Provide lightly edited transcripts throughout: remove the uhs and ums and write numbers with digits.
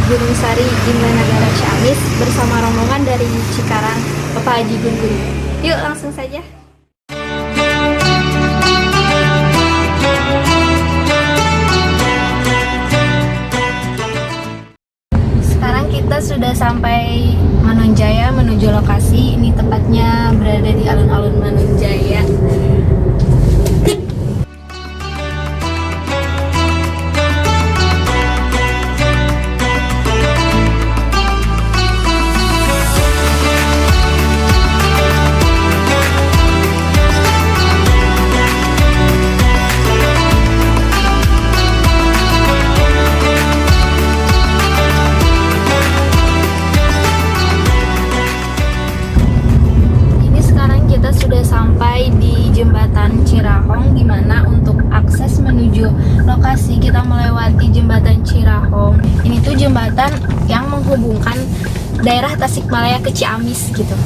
Gunung Sari, Indramayu, Ciamis bersama rombongan dari Cikarang, Bapak Haji Gun-Gun. Yuk langsung saja. Sekarang kita sudah sampai Manonjaya menuju lokasi. Ini tepatnya berada di alun-alun Manonjaya. Sudah sampai di jembatan Cirahong, di mana untuk akses menuju lokasi kita melewati jembatan Cirahong. Ini tuh jembatan yang menghubungkan daerah Tasikmalaya ke Ciamis gitu.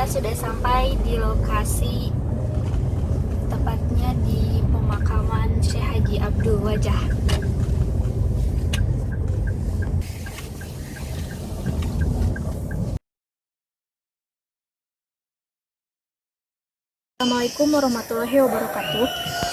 Sudah sampai di lokasi, tepatnya di pemakaman Syekh Haji Abdul Wajah. Assalamualaikum warahmatullahi wabarakatuh.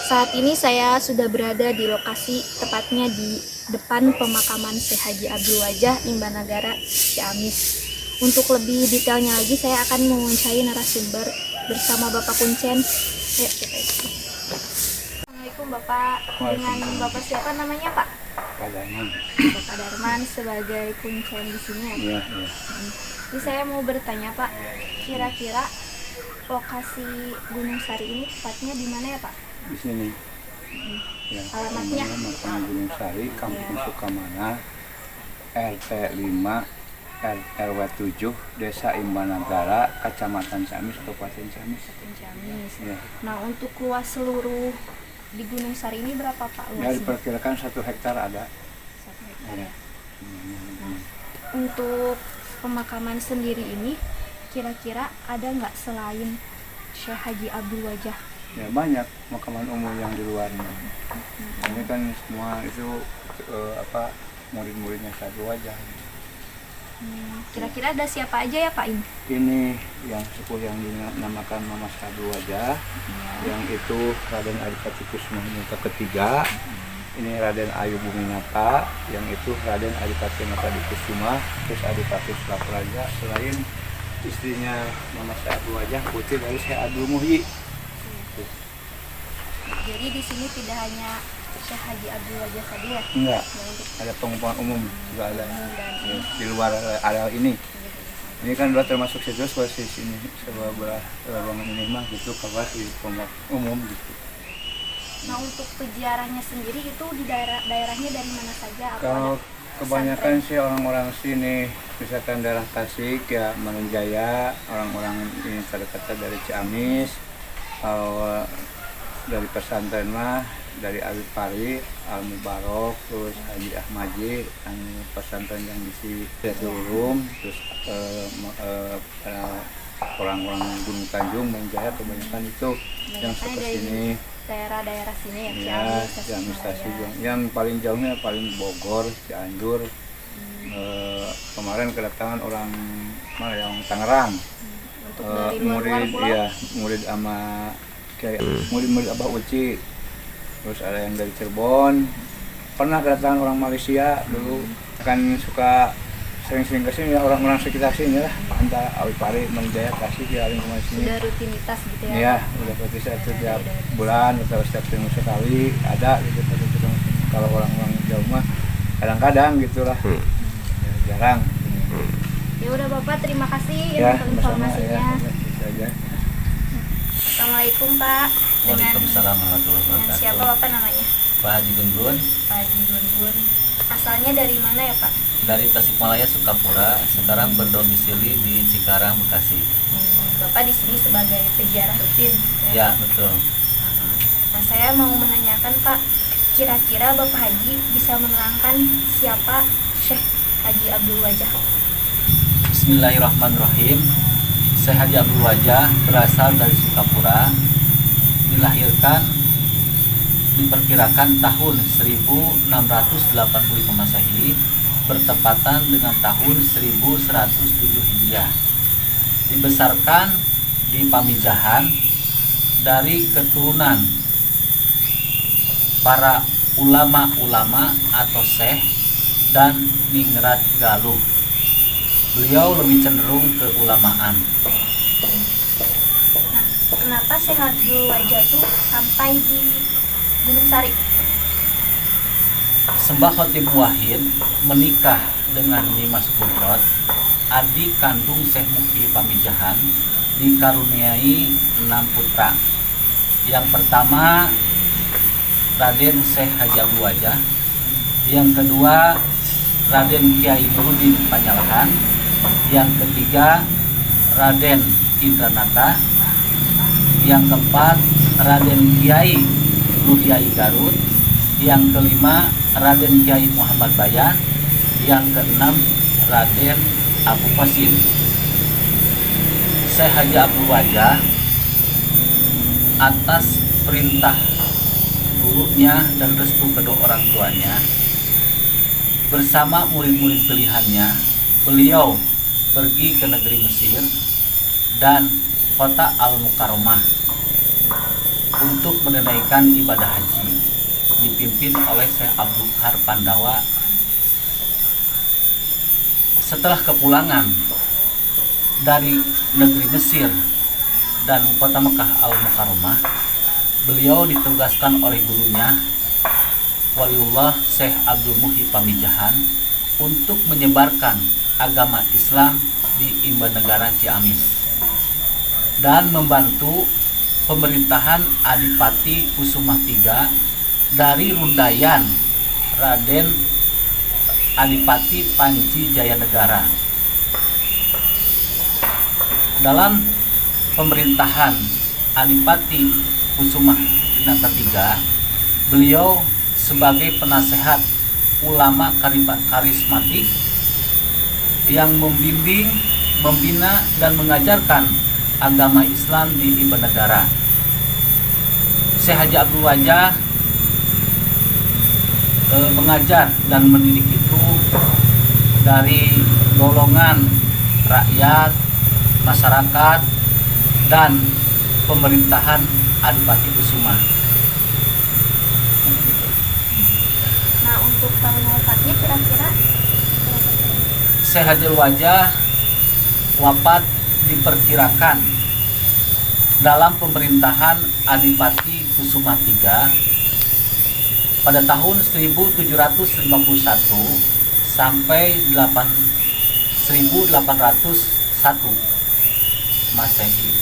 Saat ini saya sudah berada di lokasi, tepatnya di depan pemakaman Syekh Haji Abdul Wajah, Imbanagara, Ciamis. Untuk lebih detailnya lagi, saya akan mewawancarai narasumber bersama Bapak Kuncen. Yuk kita isi. Assalamualaikum Bapak. Dengan Bapak siapa namanya Pak? Pak Darman. Bapak Darman sebagai Kuncen di sini ya? Iya. Jadi saya mau bertanya Pak, kira-kira lokasi Gunung Sari ini tepatnya di mana ya Pak? Di sini. Ya, Alamatnya? Makam Gunung Sari, Kampung Sukamana, RT 5, RW 7, Desa Imbanagara, Kecamatan Ciamis, Kabupaten Ciamis. Ciamis. Ya. Nah, untuk luas seluruh di Gunung Sari ini berapa Pak Ya, luasnya? diperkirakan 1 hektar ada. 1 hektar Ya. ya. Nah, untuk pemakaman sendiri ini, kira-kira ada nggak selain Syekh Haji Abdul Wajah? Ya, banyak makaman umum yang di luarnya. Ini kan semua itu murid-muridnya Syekh Abdul Wajah. Kira-kira ada siapa aja ya Pak ini? Ini yang sepuh yang dinamakan Mama Syekh Abdul Wajah, yang itu Raden Adipati Kusuma ketiga. Ini Raden Ayu Buminata, yang itu Raden Adipati Kusuma, terus Adipati Sulapraja. Selain istrinya Mama Syekh Abdul Wajah, putri dari Syekh Abdul Muhyi. Jadi di sini tidak hanya Syekh Haji Abdul Wajah saja ya? Enggak, ada pengumuman umum juga ada ya, di luar areal ini. Ini kan udah termasuk situs posisi ini sebuah bangun ini mah gitu, kabar di pengumuman umum gitu. Nah, untuk peziarahnya sendiri itu di daerahnya dari mana saja? Kalau kebanyakan sih orang-orang sini, misalkan daerah Tasik ya Manonjaya, orang-orang ini terdekat dari Ciamis, dari pesantren mah dari Abi Pari, Al Mubarok, terus Haji Ahmaji, yang pesantren yang di Sidoarjo, terus orang-orang Gunung Tanjung, Menjaya kebanyakan itu yang Banyaknya seperti dari ini. daerah-daerah sini ya, Ya, Ciamis, Ciamis, Tasikmalaya. Tasikmalaya. Yang paling jauhnya paling Bogor, Cianjur. Kemarin kedatangan orang mana yang Tangerang. Untuk dari luar-luar Murid, pulau. ya murid sama kayak murid-murid Abah Uci. Terus ada yang dari Cirebon. Pernah kedatangan orang Malaysia dulu. Kan suka sering-sering kesini ya orang-orang sekitar sini lah. Pantai, Abi Pari, Menjaya, Tasik ya lingkungan sini. Sudah rutinitas gitu ya. Iya, udah berarti setiap bulan atau setiap seminggu sekali ada gitu. Kalau orang-orang jauh mah kadang-kadang gitulah, ya, jarang. Ya udah Bapak, terima kasih Ya, untuk sama-sama, informasinya. ya, gitu aja. Assalamualaikum Pak. Waalaikumsalam warahmatullahi Dengan wabarakatuh. siapa Bapak namanya? Pak Haji Gun-Gun Pak Haji Gun-Gun. Asalnya dari mana ya Pak? dari Tasikmalaya Sukapura, sekarang berdomisili di Cikarang, Bekasi. Bapak di sini sebagai peziarah rutin. Ya, betul. Nah, saya mau menanyakan Pak, kira-kira Bapak Haji bisa menerangkan siapa Syekh Haji Abdul Wajah? Bismillahirrahmanirrahim. Syekh Haji Abdul Wajah berasal dari Sukapura, dilahirkan diperkirakan tahun 1685 Masehi, bertepatan dengan tahun 1107 Hijriah. Dibesarkan di Pamijahan dari keturunan para ulama-ulama atau syekh dan ningrat galuh. Beliau lebih cenderung keulamaan. Nah, kenapa Syekh Abdul Wajah itu sampai di Gunung Sari? Sembah Khotib Wahid menikah dengan Nyimas Kudrot, adik kandung Syekh Muki Pamijahan, dikaruniai 6 putra. Yang pertama Raden Syekh Haji Abdul Wajah, yang kedua Raden Kiai Nuruddin Panyalahan, yang ketiga Raden Indranata, yang keempat Raden Kiai Nuryai Garut, yang kelima Raden Kiai Muhammad Bayan, yang keenam Raden Abu Qasim. Syekh Haji Abdul Wajah atas perintah gurunya dan restu kedua orang tuanya, bersama murid-murid pilihannya, beliau pergi ke negeri Mesir dan kota Al-Mukarramah untuk menunaikan ibadah haji, dipimpin oleh Syekh Abdul Qahar Pandawa. Setelah kepulangan dari negeri Mesir dan kota Mekah Al-Mukarramah, beliau ditugaskan oleh gurunya Waliullah Syekh Abdul Muhi Pamijahan untuk menyebarkan agama Islam di Imbanegara Ciamis dan membantu pemerintahan Adipati Kusuma III dari Rundayan Raden Adipati Panji Jayanegara. Dalam pemerintahan Adipati Kusuma Dinata III, beliau sebagai penasehat ulama karismatik yang membimbing, membina dan mengajarkan agama Islam di Imbanegara. Syekh Haji Abdul Wajah mengajar dan mendidik itu dari golongan rakyat, masyarakat, dan pemerintahan Adipati Kusuma. Nah, untuk tahun wafatnya kira-kira Syekh Haji Abdul Wajah wafat diperkirakan dalam pemerintahan Adipati Kusuma III pada tahun 1751 sampai 1801 Masehi.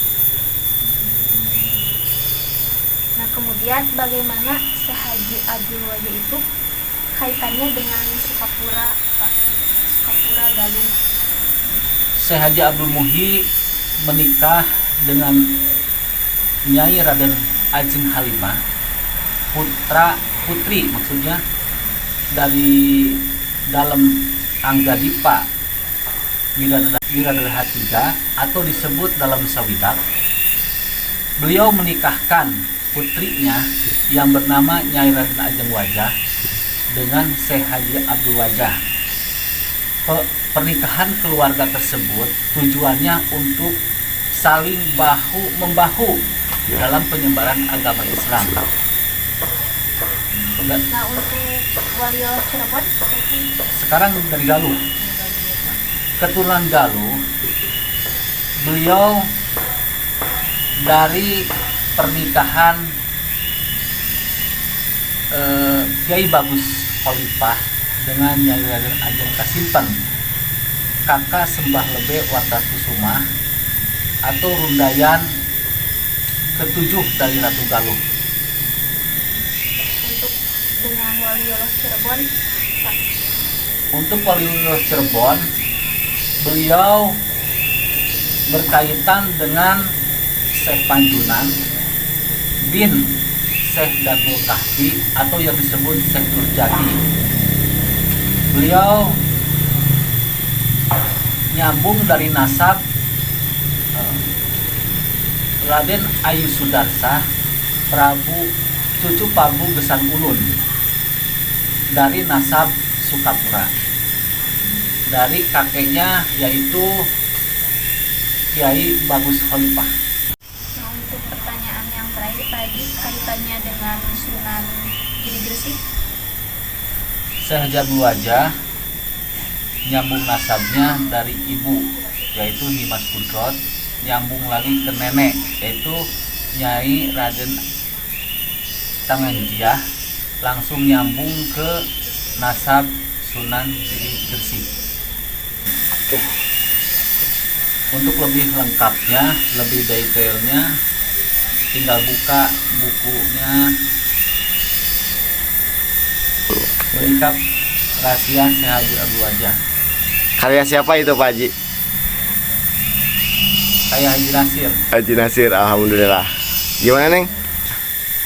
Nah, kemudian bagaimana Syekh Haji Abdul Wajah itu kaitannya dengan Sukapura, Pak? Sukapura Galuh. Syekh Haji Abdul Muhi menikah dengan Nyai Raden Ajeng Halimah, putri maksudnya dari dalam tangga Dipa Wiradalaha III atau disebut dalam Sawidak. Beliau menikahkan putrinya yang bernama Nyai Raden Ajeng Wajah dengan Syekh Haji Abdul Wajah. Pernikahan keluarga tersebut tujuannya untuk saling bahu-membahu dalam penyebaran agama Islam. Nah, untuk Waliullah Cirebon Sekarang dari Galuh, keturunan Galuh. Beliau dari pernikahan Kiai Bagus Khalifah dengan Nyai Raden Ajeng Kasimpen, kakak Sembah Lebe Wartakusuma atau rundayan ketujuh dari Ratu Galuh. untuk dengan Waliullah Cirebon, Pak. Untuk Waliullah Cirebon, beliau berkaitan dengan Syekh Panjunan bin Syekh Datul Kahfi atau yang disebut Syekh Nurjati. Beliau nyambung dari nasab Raden Ayu Sudarsa cucu Prabu Gesan Ulun dari nasab Sukapura. Dari kakeknya yaitu Kiai Bagus Khalifah. Nah, untuk pertanyaan yang terakhir tadi kaitannya dengan Sunan Giri Gresik. Syekh Haji Abdul Wajah nyambung nasabnya dari ibu yaitu Nimas Kudrot, nyambung lagi ke nenek yaitu Nyai Raden Tanganjiah, langsung nyambung ke nasab Sunan Giri Gresik. Untuk lebih lengkapnya, lebih detailnya, tinggal buka bukunya Menikap Rahasia Syekh Haji Abdul Wajah. Karya siapa itu Pak Haji? Saya Haji Nasir. Haji Nasir, alhamdulillah. Gimana Neng?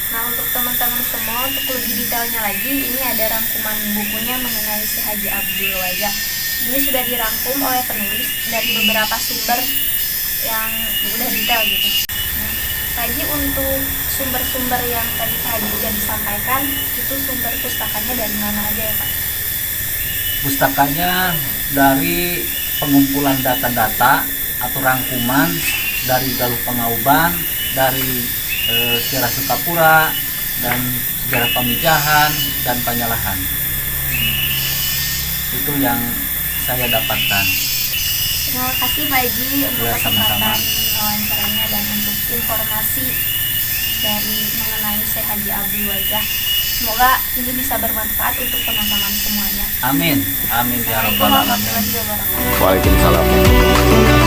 Nah, untuk teman-teman semua, untuk lebih detailnya lagi, ini ada rangkuman bukunya mengenai Syekh Haji Abdul Wajah. Ini sudah dirangkum oleh penulis dari beberapa sumber yang udah detail gitu. Nah, Haji untuk sumber-sumber yang tadi Pak Haji sudah disampaikan, itu sumber pustakanya dari mana aja ya Pak? Pustakanya dari pengumpulan data-data atau rangkuman dari Galuh Pangauban, dari sejarah Sukapura, dan sejarah Pamijahan dan Panyalahan. Itu yang saya dapatkan. Terima kasih Pak Haji untuk Ya, sama-sama. kesempatan wawancaranya dan untuk informasi dari mengenai Syekh Haji Abdul Wajah. Semoga ini bisa bermanfaat untuk teman-teman semuanya. Amin. Amin ya rabbal Assalamualaikum alamin. warahmatullahi wabarakatuh. Waalaikumsalam.